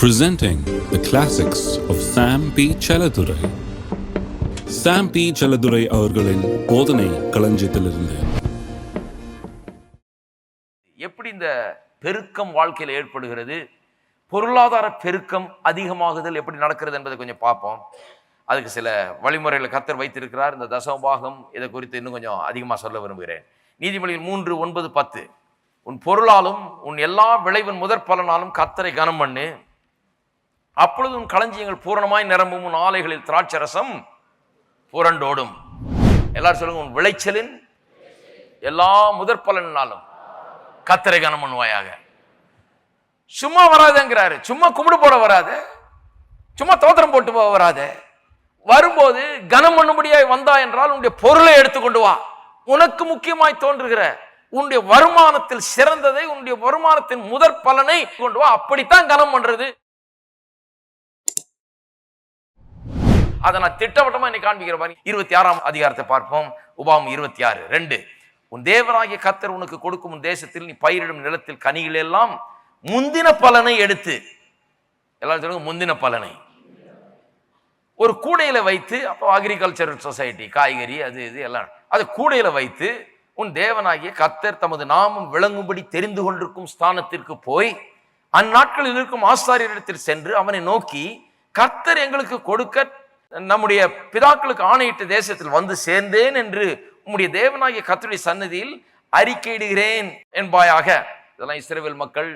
Presenting the classics of Sam P. Chaladurai. Sam P. Chaladurai அவர்களின் போதனை களஞ்சியத்திலிருந்து. எப்படி இந்த பெருக்கம் வாழ்க்கையில் ஏற்படுகிறது, பொருளாதார பெருக்கம் அதிகமாகுதல் எப்படி நடக்கிறது என்பதை கொஞ்சம் பார்ப்போம். அதுக்கு சில வழிமுறைகளை கர்த்தர் வைத்திருக்கிறார். இந்த தசமபாகம் இதை குறித்து இன்னும் கொஞ்சம் அதிகமாக சொல்ல விரும்புகிறேன். நீதிமொழிகள் 3:9-10. உன் பொருளாலும் உன் எல்லா விளைவின் முதற் பலனாலும் கர்த்தரை கனம் பண்ணு, அப்பொழுது உன் களஞ்சியங்கள் பூரணமாய் நிரம்பும், உன் ஆலைகளில் திராட்சரசம் புரண்டோடும். எல்லாரும் சொல்லுங்க, உன் விளைச்சலின் எல்லா முதற் பலனாலும் கர்த்தரை கனம் பண்ணுவாயாக. சும்மா வராதுங்கிறாரு, சும்மா கும்பிடு போட வராது, சும்மா தோத்திரம் போட்டு போக வராது. வரும்போது கனம் பண்ணும்படியாய் வந்தா என்றால் உன்னுடைய பொருளை எடுத்துக்கொண்டு வா. உனக்கு முக்கியமாய் தோன்றுகிற உன்னுடைய வருமானத்தில் சிறந்ததை, உன்னுடைய வருமானத்தின் முதற் பலனை கொண்டு வா. அப்படித்தான் கனம் பண்றது. அதை நான் திட்டவட்டமா இன்னைக்கு காண்பிக்கிற மாதிரி 26ஆம் அதிகாரத்தை பார்ப்போம். உபாகம் 26:2. உன் தேவனாகிய கர்த்தர் உனக்கு கொடுக்கும் உன் தேசத்தில் நீ பயிரிடும் நிலத்தில் கனிகள் எல்லாம் முந்தின பலனை எடுத்து, எல்லாரும் சொல்லுங்க முந்தின பலனை, ஒரு கூடையில வைத்து, அப்போ அக்ரிகல்ச்சர் சொசைட்டி காய்கறி அது இது எல்லாம், அது கூடையில வைத்து உன் தேவனாகிய கர்த்தர் தமது நாமம் விளங்கும்படி தெரிந்து கொண்டிருக்கும் ஸ்தானத்திற்கு போய் அந்நாட்களில் இருக்கும் ஆசாரியரிடத்தில் சென்று அவனை நோக்கி, கர்த்தர் எங்களுக்கு கொடுக்க நம்முடைய பிதாக்களுக்கு ஆணையிட்ட தேசத்தில் வந்து சேர்ந்தேன் என்று உம்முடைய தேவனாகிய கர்த்தருடைய சன்னதியில் அறிக்கையிடுகிறேன் என்பாயாக. இதெல்லாம் இஸ்ரவேல் மக்கள்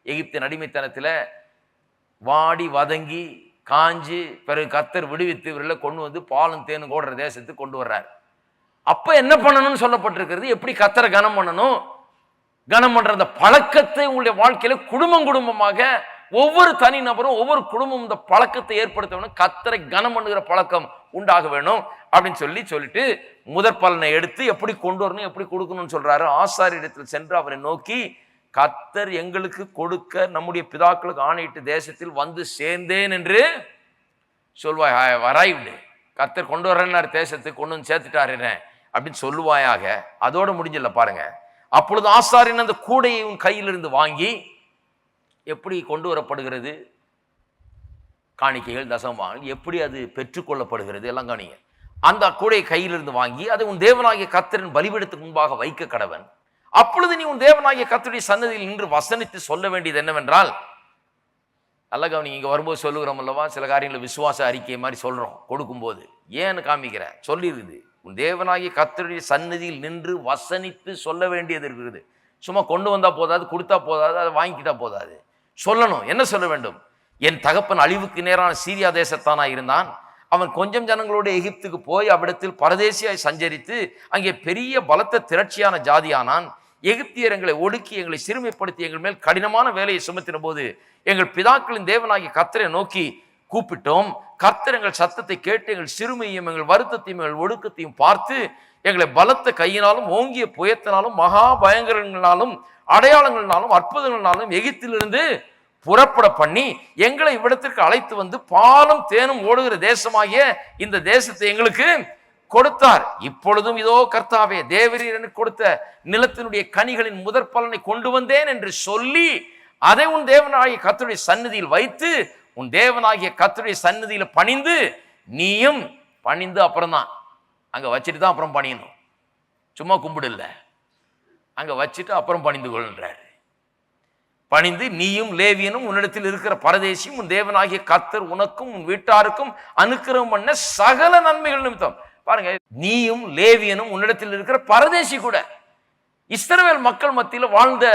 எகிப்தின் அடிமைத்தனத்தில் வாடி வதங்கி காஞ்சி பிறகு கர்த்தர் விடுவித்து இவர்களை கொண்டு வந்து பாலும் தேனும் ஓடுற தேசத்துக்கு கொண்டு வர்றார். அப்ப என்ன பண்ணணும்னு சொல்லப்பட்டிருக்கிறது, எப்படி கர்த்தரை கனம் பண்ணணும், கனம் பண்ற அந்த பழக்கத்தை உங்களுடைய வாழ்க்கையில குடும்பமாக ஒவ்வொரு தனி நபரும் ஒவ்வொரு குடும்பம் இந்த பழக்கத்தை ஏற்படுத்த வேணும். கர்த்தரை கனம் பண்ணுகிற பழக்கம் உண்டாக வேணும் அப்படின்னு சொல்லிட்டு முதற் பலனை எடுத்து எப்படி கொண்டு வரணும், எப்படி கொடுக்கணும்னு சொல்றாரு. ஆசாரியரிடத்தில் சென்று அவரை நோக்கி, கர்த்தர் எங்களுக்கு கொடுக்க நம்முடைய பிதாக்களுக்கு ஆணையிட்டு தேசத்தில் வந்து சேர்ந்தேன் என்று சொல்வாய். வராய்விடு, கர்த்தர் கொண்டு வர்றேன்னாரு, தேசத்துக்கு கொண்டு வந்து சேர்த்துட்டாரு அப்படின்னு சொல்லுவாயாக. அதோட முடிஞ்சல பாருங்க. அப்பொழுது ஆசாரியன் அந்த கூடையை உன் கையிலிருந்து வாங்கி, எப்படி கொண்டு வரப்படுகிறது காணிக்கைகள் தசமபாகங்கள், எப்படி அது பெற்றுக்கொள்ளப்படுகிறது எல்லாம் காணிங்க. அந்த கூடையை கையிலிருந்து வாங்கி அதை உன் தேவனாகிய கர்த்தரின் பலிபீடத்துக்கு முன்பாக வைக்க கடவன். அப்பொழுது நீ உன் தேவனாகிய கர்த்தருடைய சன்னதியில் நின்று வசனித்து சொல்ல வேண்டியது என்னவென்றால், நல்ல கவனி, இங்க வரும்போது சொல்லுகிறோம் அல்லவா, சில காரியங்களை விசுவாச அறிக்கை மாதிரி சொல்றோம் கொடுக்கும்போது. ஏன்னு காமிக்கிற சொல்லிருக்குது, உன் தேவனாகிய கர்த்தருடைய சன்னதியில் நின்று வசனித்து சொல்ல வேண்டியது இருக்குது. சும்மா கொண்டு வந்தா போதாது, கொடுத்தா போதாது, அதை வாங்கிக்கிட்டா போதாது, சொல்லணும். என்ன சொல்ல வேண்டும்? என் தகப்பன் அழிவுக்கு நேரான சீரியா தேசத்தானா இருந்தான். அவன் கொஞ்சம் ஜனங்களோடு எகிப்துக்கு போய் அவ்விடத்தில் பரதேசியாய் சஞ்சரித்து அங்கே பெரிய பலத்த திரட்சியான ஜாதியானான். எகிப்தியர் எங்களை ஒடுக்கி எங்களை சிறுமைப்படுத்தி எங்கள் மேல் கடினமான வேலையை சுமத்தின போது எங்கள் பிதாக்களின் தேவனாகிய கர்த்தரை நோக்கி கூப்பிட்டோம். கர்த்தர் எங்கள் சத்தத்தை கேட்டு எங்கள் சிறுமையும் எங்கள் வருத்தத்தையும் எங்கள் ஒடுக்கத்தையும் பார்த்து எங்களை பலத்த கையினாலும் ஓங்கிய புயத்தினாலும் மகா பயங்கரங்களாலும் அடையாளங்களினாலும் அற்புதங்களினாலும் எகிப்திலிருந்து புறப்பட பண்ணி எங்களை இவ்விடத்திற்கு அழைத்து வந்து பாலும் தேனும் ஓடுகிற தேசமாகிய இந்த தேசத்தை எங்களுக்கு கொடுத்தார். இப்பொழுதும் இதோ கர்த்தாவே, தேவரீர் எனக்கு கொடுத்த நிலத்தினுடைய கனிகளின் முதற் பலனை கொண்டு வந்தேன் என்று சொல்லி அதை உன் தேவனாகிய கர்த்தருடைய சன்னதியில் வைத்து உன் தேவனாகிய கர்த்தருடைய சன்னதியில பணிந்து, நீயும் பணிந்து அப்புறம் தான் அங்க வச்சுட்டு தான் அப்புறம் பணியணும். சும்மா கும்பிடு இல்ல, அங்க வச்சுட்டு அப்புறம் பணிந்து கொள்கிறார். பணிந்து நீயும் லேவியனும் உன்னிடத்தில் இருக்கிற பரதேசியும் உன் தேவனாகிய கர்த்தர் உனக்கும் உன் வீட்டாருக்கும் அனுக்கிரகம் பண்ண சகல நன்மைகள் நிமித்தம். பாருங்க, நீயும் லேவியனும் உன்னிடத்தில் இருக்கிற பரதேசி கூட, இஸ்ரவேல் மக்கள் மத்தியில் வாழ்ந்த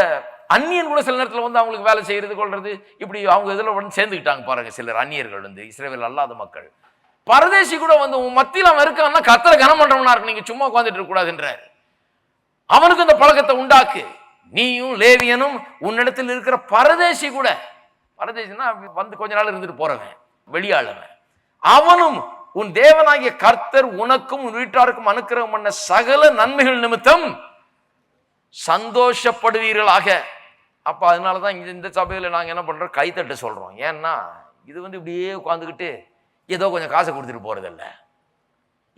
அந்நியன் கூட சில நேரத்தில் வந்து அவங்களுக்கு வேலை செய்யறது கொள்றது இப்படி அவங்க இதில் வந்து சேர்ந்துக்கிட்டாங்க. பாருங்க, சிலர் அந்நியர்கள் வந்து இஸ்ரவேல் அல்லாத மக்கள், பரதேசி கூட வந்து உன் மத்தியில் அவன் இருக்கான்னா கர்த்தரை கனம் பண்றவனா இருக்கு, நீங்க சும்மா உட்காந்துட்டு இருக்க கூடாதுன்றார். அவனுக்கு இந்த பழக்கத்தை உண்டாக்கு. நீயும் லேவியனும் உன்னிடத்தில் இருக்கிற பரதேசி கூட, பரதேசினா வந்து கொஞ்ச நாள் இருந்துட்டு போறவன், வெளியாளவன், அவனும் உன் தேவனாகிய கர்த்தர் உனக்கும் உன் வீட்டாருக்கும் அனுக்கிரகம் பண்ண சகல நன்மைகள் நிமித்தம் சந்தோஷப்படுவீர்களாக. அப்ப அதனாலதான் இந்த சபையில நாங்க என்ன பண்றோம், கைத்தட்ட சொல்றோம். ஏன்னா இது வந்து இப்படியே உட்காந்துக்கிட்டு ஏதோ கொஞ்சம் காசை கொடுத்துட்டு போறதில்ல.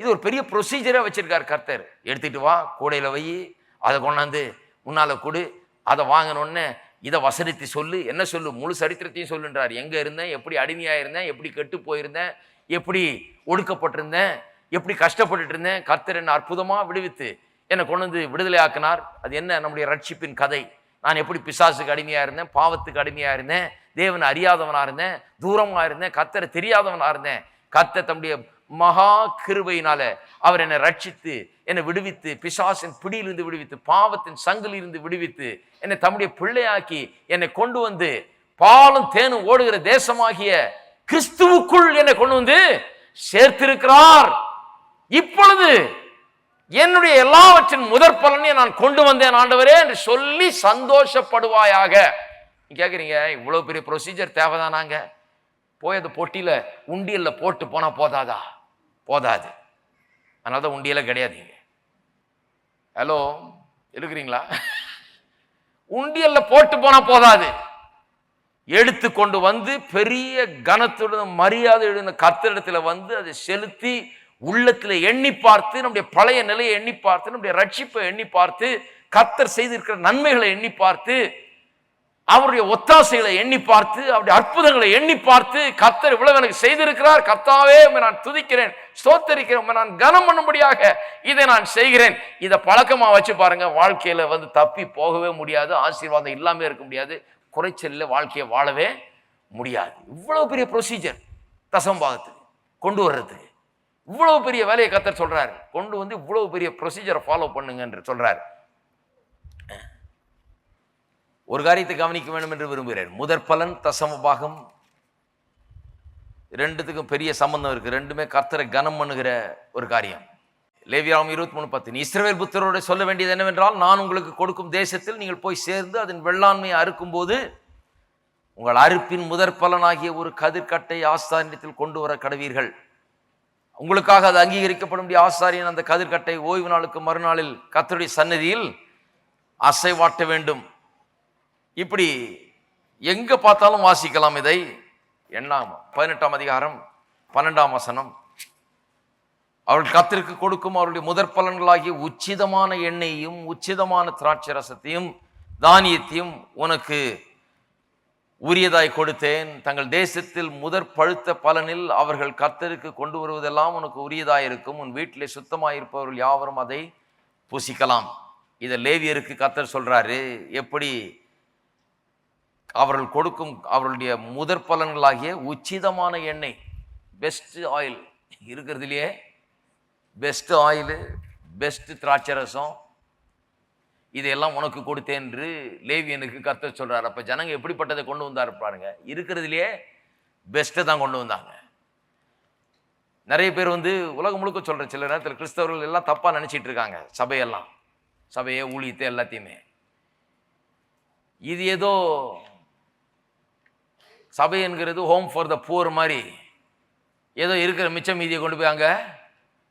இது ஒரு பெரிய ப்ரொசீஜரா வச்சிருக்காரு கர்த்தர். எடுத்துட்டு வா, கூடையில வை, அதை கொண்டாந்து உன்னால கொடு, அதை வாங்கினோடனே இதை வசனித்து சொல்லு, என்ன சொல்லு, முழு சரித்திரத்தையும் சொல்லுன்றார். எங்க இருந்தேன், எப்படி அடிமையாக இருந்தேன், எப்படி கெட்டு போயிருந்தேன், எப்படி ஒடுக்கப்பட்டிருந்தேன், எப்படி கஷ்டப்பட்டுட்டு இருந்தேன், கர்த்தர் என்னை அற்புதமா விடுவித்து என்னை கொண்டு வந்து விடுதலை ஆக்கினார். அது என்ன, நம்முடைய ரட்சிப்பின் கதை. நான் எப்படி பிசாசுக்கு அடிமையா இருந்தேன், பாவத்துக்கு அடிமையா இருந்தேன், தேவனை அறியாதவனா இருந்தேன், தூரமா இருந்தேன், கர்த்தரை தெரியாதவனா இருந்தேன். கர்த்தர் தம்முடைய மகா கிருபையினால அவர் என்னை ரட்சித்து என்னை விடுவித்து, பிசாசின் பிடியிலிருந்து விடுவித்து, பாவத்தின் சங்கிலிருந்து விடுவித்து, என்னை தம்முடைய பிள்ளையாக்கி என்னை கொண்டு வந்து பாலும் தேனும் ஓடுகிற தேசமாகிய கிறிஸ்துவுக்குள் என்னை கொண்டு வந்து சேர்த்திருக்கிறார். இப்பொழுது என்னுடைய எல்லாவற்றின் முதற் பலனை நான் கொண்டு வந்தேன் ஆண்டவரே என்று சொல்லி சந்தோஷப்படுவாயாக. கேட்குறீங்க, இவ்வளவு பெரிய ப்ரொசீஜர் தேவைதானாங்க? போய் அந்த பொட்டியில உண்டியல்ல போட்டு போனா போதாதா? போதாது. அதனால தான் உண்டியல கிடையாதுங்க. ஹலோ, இருக்கிறீங்களா? உண்டியல்ல போட்டு போனா போதாது. எடுத்து கொண்டு வந்து பெரிய கனத்துடன் மரியாதையுடன் கர்த்தரிடத்துல வந்து அதை செலுத்தி உள்ளத்துல எண்ணி பார்த்து, நம்முடைய பழைய நிலையை எண்ணி பார்த்து, நம்முடைய ரட்சிப்பை எண்ணி பார்த்து, கர்த்தர் செய்திருக்கிற நன்மைகளை எண்ணி பார்த்து, அவருடைய ஒத்தாசைகளை எண்ணி பார்த்து, அவருடைய அற்புதங்களை எண்ணி பார்த்து, கர்த்தர் இவ்வளவு எனக்கு செய்திருக்கிறார், கர்த்தாவே உம்மை நான் துதிக்கிறேன், ஸ்தோத்தரிக்கிறேன், உம்மை நான் கனம் பண்ணும்படியாக இதை நான் செய்கிறேன். இதை பழக்கமா வச்சு பாருங்க, வாழ்க்கையில வந்து தப்பி போகவே முடியாது, ஆசீர்வாதம் இல்லாம இருக்க முடியாது, குறைச்சல்ல வாழ்க்கையை வாழவே முடியாது. இவ்வளவு பெரிய ப்ரொசீஜர் தசம்பாகத்துக்கு கொண்டு வர்றதுக்கு இவ்வளவு பெரிய வேலையை கர்த்தர் சொல்றாரு. கொண்டு வந்து இவ்வளவு பெரிய ப்ரொசீஜரை ஃபாலோ பண்ணுங்க என்று சொல்றாரு. ஒரு காரியத்தை கவனிக்க வேண்டும் என்று விரும்புகிறேன். முதற் பலன், தசம பாகம், ரெண்டுத்துக்கும் பெரிய சம்பந்தம் இருக்கு. ரெண்டுமே கர்த்தரை கனம் பண்ணுகிற ஒரு காரியம். லேவியாகமம் 23:10, இஸ்ரவேல் புத்திரரோடு சொல்ல வேண்டியது என்னவென்றால், நான் உங்களுக்கு கொடுக்கும் தேசத்தில் நீங்கள் போய் சேர்ந்து அதன் வெள்ளாண்மையை அறுக்கும் போது உங்கள் அறுப்பின் முதற் பலனாகிய ஒரு கதிர்கட்டை ஆசாரியத்தில் கொண்டு வர கடவீர்கள். உங்களுக்காக அது அங்கீகரிக்கப்படும் ஆசாரியன் அந்த கதிர்கட்டை ஓய்வு நாளுக்கு மறுநாளில் கர்த்தருடைய சந்நிதியில் அசைவாட்ட வேண்டும். இப்படி எங்க பார்த்தாலும் வாசிக்கலாம் இதை. எண்ணாகமம் 18ஆம் அதிகாரம் 12ஆம் வசனம், அவர்கள் கர்த்தருக்கு கொடுக்கும் அவருடைய முதற் பலன்களாகிய உச்சிதமான எண்ணெயையும் உச்சிதமான திராட்சை ரசத்தையும் தானியத்தையும் உனக்கு உரியதாய் கொடுத்தேன். தங்கள் தேசத்தில் முதற் பழுத்த பலனில் அவர்கள் கர்த்தருக்கு கொண்டு வருவதெல்லாம் உனக்கு உரியதாய் இருக்கும். உன் வீட்டிலே சுத்தமாயிருப்பவர்கள் யாவரும் அதை புசிக்கலாம். இதை லேவியருக்கு கர்த்தர் சொல்றாரு. எப்படி அவர்கள் கொடுக்கும் அவர்களுடைய முதற் பலன்களாகிய உச்சிதமான எண்ணெய், பெஸ்ட் ஆயில் இருக்கிறதுலையே பெஸ்ட் ஆயில், பெஸ்ட் திராட்சை ரசம், இதையெல்லாம் உனக்கு கொடுத்தேன் என்று லேவியனுக்கு கர்த்தர் சொல்றாரு. அப்ப ஜனங்க எப்படிப்பட்டதை கொண்டு வந்தாரு பாருங்க. இருக்கிறதுலையே பெஸ்ட்டை தான் கொண்டு வந்தாங்க. நிறைய பேர் வந்து உலகம் முழுக்க சொல்ற, சில நேரத்தில் கிறிஸ்தவர்கள் எல்லாம் தப்பா நினைச்சிட்டு இருக்காங்க. சபையை ஊழியத்தை எல்லாத்தையுமே இது ஏதோ சபை என்கிறது ஹோம் ஃபார் த புவர் மாதிரி, ஏதோ இருக்கிற மிச்ச மீதியை கொண்டு போய் அங்கே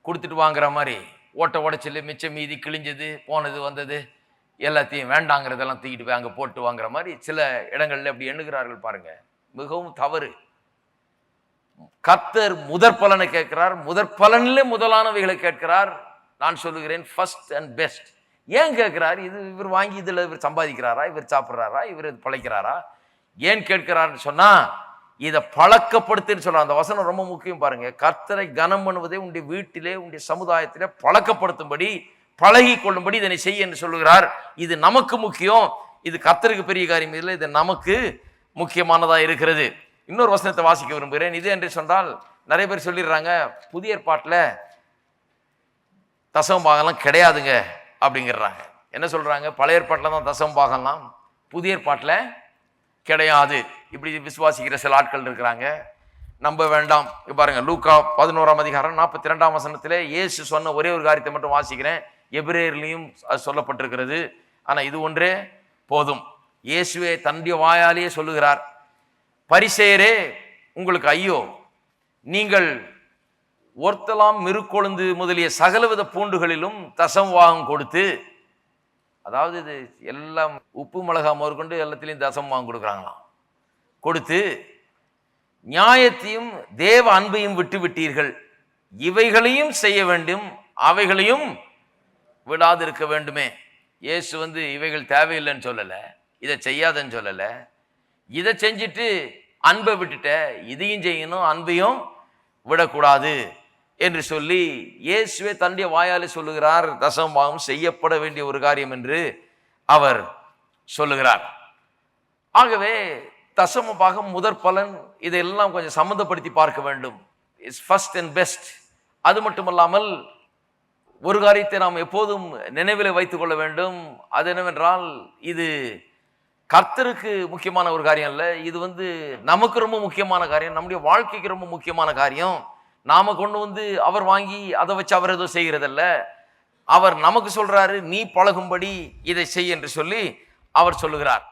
கொடுத்துட்டு வாங்குற மாதிரி, ஓட்ட உடைச்சல், மிச்ச மீதி, கிழிஞ்சது, போனது வந்தது எல்லாத்தையும் வேண்டாங்கிறதெல்லாம் தூக்கிட்டு போய் அங்கே போட்டு வாங்குற மாதிரி சில இடங்கள்ல அப்படி எண்ணுகிறார்கள் பாருங்க. மிகவும் தவறு. கர்த்தர் முதற் பலனை கேட்கிறார், முதற் பலனிலே முதலானவைகளை கேட்கிறார். நான் சொல்லுகிறேன் ஃபர்ஸ்ட் அண்ட் பெஸ்ட். ஏன் கேட்கிறார்? இது இவர் வாங்கி இதில் இவர் சம்பாதிக்கிறாரா, இவர் சாப்பிட்றாரா, இவர் பிழைக்கிறாரா? ஏன் கேட்கிறார்னு சொன்னா, இதை பழக்கப்படுத்துன்னு சொல்றார். அந்த வசனம் ரொம்ப முக்கியம் பாருங்க. கர்த்தரை கனம் பண்ணுவதை உன்னுடைய வீட்டிலே, உன்னுடைய சமுதாயத்திலே பழக்கப்படுத்தும்படி, பழகி கொள்ளும்படி இதனை செய்ய என்று சொல்லுகிறார். இது நமக்கு முக்கியம். இது கர்த்தருக்கு பெரிய காரியம் இல்லை, இது நமக்கு முக்கியமானதா இருக்கிறது. இன்னொரு வசனத்தை வாசிக்க விரும்புகிறேன். இது என்று சொன்னால் நிறைய பேர் சொல்லிடுறாங்க, புதிய ஏற்பாட்டில் தசம பாகம்லாம் கிடையாதுங்க அப்படிங்கிறாங்க. என்ன சொல்றாங்க? பழைய ஏற்பாட்டில் தான் தசம பாகம்லாம், புதிய ஏற்பாட்டில் கிடையாது. இப்படி விசுவாசிக்கிற சில ஆட்கள் இருக்கிறாங்க. நம்ப வேண்டாம். பாருங்க, லூக்கா 11ஆம் அதிகாரம் 42ஆம் வசனத்திலே இயேசு சொன்ன ஒரே ஒரு காரியத்தை மட்டும் வாசிக்கிறேன். எபிரேயர்லையும் அது சொல்லப்பட்டிருக்கிறது. ஆனா இது ஒன்றே போதும். இயேசுவே தன்னுடைய வாயாலேயே சொல்லுகிறார், பரிசேயரே உங்களுக்கு ஐயோ, நீங்கள் ஒர்த்தலாம், மிருக்கொழுந்து முதலிய சகலவித பூண்டுகளிலும் தசமபாகம் கொடுத்து, அதாவது இது எல்லாம் உப்பு மிளகா முதற்கொண்டு எல்லாத்திலையும் தசமபாகம் கொடுக்குறாங்களாம், கொடுத்து நியாயத்தையும் தேவ அன்பையும் விட்டு விட்டீர்கள். இவைகளையும் செய்ய வேண்டும், அவைகளையும் விடாதிருக்க வேண்டுமே. இயேசு இவைகள் தேவையில்லைன்னு சொல்லலை, இதை செய்யாதன்னு சொல்லலை. இதை செஞ்சுட்டு அன்பை விட்டுட்ட, இதையும் செய்யணும், அன்பையும் விடக்கூடாது என்று சொல்லி இயேசுவே தன்னுடைய வாயாலே சொல்லுகிறார். தசமபாகம் செய்யப்பட வேண்டிய ஒரு காரியம் என்று அவர் சொல்லுகிறார். ஆகவே தசமபாகம், முதற் பலன், இதெல்லாம் கொஞ்சம் சம்மந்தப்படுத்தி பார்க்க வேண்டும். It's first and best. அது மட்டுமல்லாமல் ஒரு காரியத்தை நாம் எப்போதும் நினைவில் வைத்துக் கொள்ள வேண்டும். அது என்னவென்றால், இது கர்த்தருக்கு முக்கியமான ஒரு காரியம் இல்லை, இது நமக்கு ரொம்ப முக்கியமான காரியம், நம்முடைய வாழ்க்கைக்கு ரொம்ப முக்கியமான காரியம். நாம கொண்டு அவர் வாங்கி அதை வச்சு அவர் ஏதோ செய்கிறதல்ல. அவர் நமக்கு சொல்றாரு, நீ பழகும்படி இதை செய் என்று சொல்லி அவர் சொல்லுகிறார்.